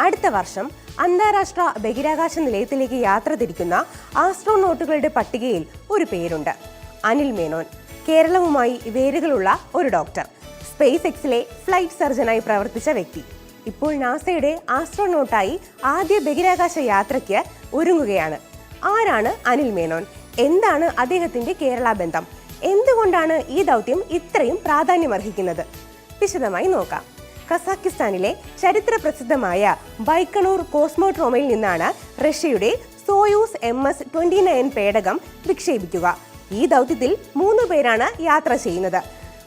അടുത്ത വർഷം അന്താരാഷ്ട്ര ബഹിരാകാശ നിലയത്തിലേക്ക് യാത്ര തിരിക്കുന്ന ആസ്ട്രോനോട്ടുകളുടെ പട്ടികയിൽ ഒരു പേരുണ്ട്. അനിൽ മേനോൻ. കേരളവുമായി വേരുകളുള്ള ഒരു ഡോക്ടർ, സ്പേസ് എക്സിലെ ഫ്ലൈറ്റ് സർജനായി പ്രവർത്തിച്ച വ്യക്തി. ഇപ്പോൾ നാസയുടെ ആസ്ട്രോനോട്ടായി ആദ്യ ബഹിരാകാശ യാത്രയ്ക്ക് ഒരുങ്ങുകയാണ്. ആരാണ് അനിൽ മേനോൻ? എന്താണ് അദ്ദേഹത്തിന്റെ കേരള ബന്ധം? എന്തുകൊണ്ടാണ് ഈ ദൗത്യം ഇത്രയും പ്രാധാന്യമർഹിക്കുന്നത്? വിശദമായി നോക്കാം. കസാക്കിസ്ഥാനിലെ ചരിത്ര പ്രസിദ്ധമായ ബൈക്കണൂർ കോസ്മോഡ്രോമിൽ നിന്നാണ് റഷ്യയുടെ സോയൂസ് MS-29 പേടകം വിക്ഷേപിക്കുക. ഈ ദൗത്യത്തിൽ 3 പേരാണ് യാത്ര ചെയ്യുന്നത്.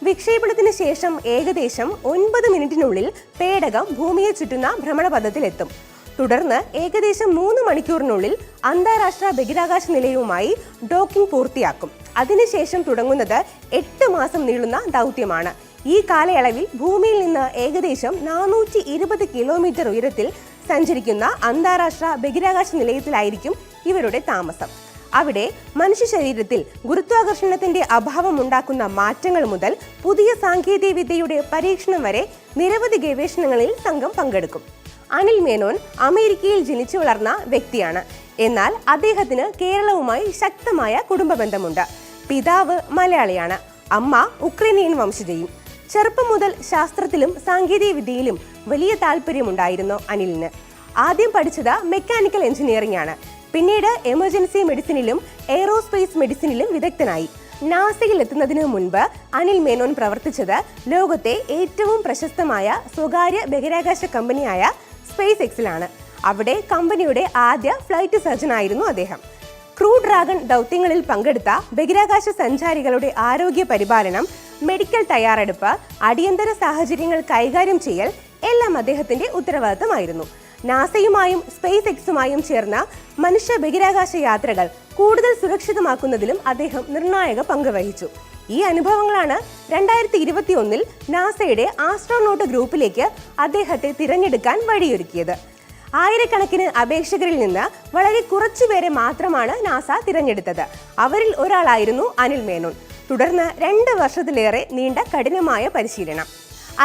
വിക്ഷേപണത്തിന് ശേഷം ഏകദേശം 9 മിനിറ്റിനുള്ളിൽ പേടകം ഭൂമിയെ ചുറ്റുന്ന ഭ്രമണപഥത്തിലെത്തും. തുടർന്ന് ഏകദേശം 3 മണിക്കൂറിനുള്ളിൽ അന്താരാഷ്ട്ര ബഹിരാകാശ നിലയവുമായി ഡോക്കിംഗ് പൂർത്തിയാക്കും. അതിനുശേഷം തുടങ്ങുന്നത് 8 മാസം നീളുന്ന ദൗത്യമാണ്. ഈ കാലയളവിൽ ഭൂമിയിൽ നിന്ന് ഏകദേശം 420 കിലോമീറ്റർ ഉയരത്തിൽ സഞ്ചരിക്കുന്ന അന്താരാഷ്ട്ര ബഹിരാകാശ നിലയത്തിലായിരിക്കും ഇവരുടെ താമസം. അവിടെ മനുഷ്യ ശരീരത്തിൽ ഗുരുത്വാകർഷണത്തിന്റെ അഭാവം ഉണ്ടാക്കുന്ന മാറ്റങ്ങൾ മുതൽ പുതിയ സാങ്കേതിക വിദ്യയുടെ പരീക്ഷണം വരെ നിരവധി ഗവേഷണങ്ങളിൽ സംഘം പങ്കെടുക്കും. അനിൽ മേനോൻ അമേരിക്കയിൽ ജനിച്ചു വളർന്ന വ്യക്തിയാണ്. എന്നാൽ അദ്ദേഹത്തിന് കേരളവുമായി ശക്തമായ കുടുംബ ബന്ധമുണ്ട്. പിതാവ് മലയാളിയാണ്, അമ്മ ഉക്രൈനിയൻ വംശജയും. ചെറുപ്പം മുതൽ ശാസ്ത്രത്തിലും സാങ്കേതിക വിദ്യയിലും വലിയ താല്പര്യമുണ്ടായിരുന്നു അനിലിന്. ആദ്യം പഠിച്ചത് മെക്കാനിക്കൽ എഞ്ചിനീയറിംഗ് ആണ്. പിന്നീട് എമർജൻസി മെഡിസിനിലും എയ്റോസ്പേസ് മെഡിസിനിലും വിദഗ്ധനായി. നാസയിൽ എത്തുന്നതിന് മുൻപ് അനിൽ മേനോൻ പ്രവർത്തിച്ചത് ലോകത്തെ ഏറ്റവും പ്രശസ്തമായ സ്വകാര്യ ബഹിരാകാശ കമ്പനിയായ സ്പേസ് എക്സിലാണ്. അവിടെ കമ്പനിയുടെ ആദ്യ ഫ്ലൈറ്റ് സർജനായിരുന്നു അദ്ദേഹം. ക്രൂ ഡ്രാഗൺ ദൗത്യങ്ങളിൽ പങ്കെടുത്ത ബഹിരാകാശ സഞ്ചാരികളുടെ ആരോഗ്യ പരിപാലനം, മെഡിക്കൽ തയ്യാറെടുപ്പ്, അടിയന്തര സാഹചര്യങ്ങൾ കൈകാര്യം ചെയ്യൽ എല്ലാം അദ്ദേഹത്തിന്റെ ഉത്തരവാദിത്തമായിരുന്നു. നാസയുമായും സ്പേസ് എക്സുമായും ചേർന്ന മനുഷ്യ ബഹിരാകാശ യാത്രകൾ കൂടുതൽ സുരക്ഷിതമാക്കുന്നതിലും അദ്ദേഹം നിർണായക പങ്ക് വഹിച്ചു. ഈ അനുഭവങ്ങളാണ് 2021 നാസയുടെ ആസ്ട്രോനോട്ട് ഗ്രൂപ്പിലേക്ക് അദ്ദേഹത്തെ തിരഞ്ഞെടുക്കാൻ വഴിയൊരുക്കിയത്. ആയിരക്കണക്കിന് അപേക്ഷകരിൽ നിന്ന് വളരെ കുറച്ചുപേരെ മാത്രമാണ് നാസ തിരഞ്ഞെടുത്തത്. അവരിൽ ഒരാളായിരുന്നു അനിൽ മേനോൻ. തുടർന്ന് 2 വർഷത്തിലേറെ നീണ്ട കഠിനമായ പരിശീലനം.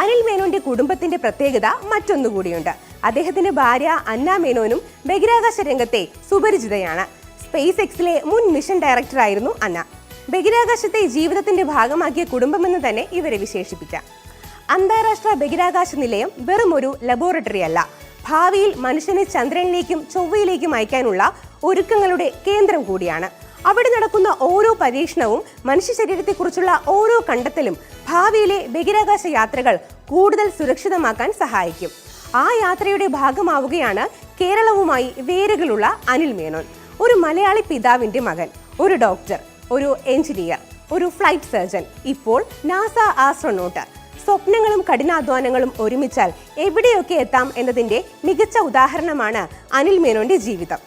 അനിൽ മേനോന്റെ കുടുംബത്തിന്റെ പ്രത്യേകത മറ്റൊന്നുകൂടിയുണ്ട്. അദ്ദേഹത്തിന്റെ ഭാര്യ അന്ന മേനോനും ബഹിരാകാശ രംഗത്തെ സുപരിചിതയാണ്. സ്പേസ് എക്സിലെ മുൻ മിഷൻ ഡയറക്ടറായിരുന്നു അന്ന. ബഹിരാകാശത്തെ ജീവിതത്തിന്റെ ഭാഗമാക്കിയ കുടുംബമെന്ന് തന്നെ ഇവരെ വിശേഷിപ്പിക്കാം. അന്താരാഷ്ട്ര ബഹിരാകാശ നിലയം വെറും ഒരു ലബോറട്ടറി അല്ല, ഭാവിയിൽ മനുഷ്യനെ ചന്ദ്രനിലേക്കും ചൊവ്വയിലേക്കും അയക്കാനുള്ള ഒരുക്കങ്ങളുടെ കേന്ദ്രം കൂടിയാണ്. അവിടെ നടക്കുന്ന ഓരോ പരീക്ഷണവും മനുഷ്യ ശരീരത്തെക്കുറിച്ചുള്ള ഓരോ കണ്ടെത്തലും ഭാവിയിലെ ബഹിരാകാശ യാത്രകൾ കൂടുതൽ സുരക്ഷിതമാക്കാൻ സഹായിക്കും. ആ യാത്രയുടെ ഭാഗമാവുകയാണ് കേരളവുമായി വേരുകളുള്ള അനിൽ മേനോൻ. ഒരു മലയാളി പിതാവിന്റെ മകൻ, ഒരു ഡോക്ടർ, ഒരു എഞ്ചിനീയർ, ഒരു ഫ്ലൈറ്റ് സർജൻ, ഇപ്പോൾ നാസ ആസ്ട്രോനോട്ട്. സ്വപ്നങ്ങളും കഠിനാധ്വാനങ്ങളും ഒരുമിച്ചാൽ എവിടെയൊക്കെ എത്താം എന്നതിന്റെ മികച്ച ഉദാഹരണമാണ് അനിൽ മേനോന്റെ ജീവിതം.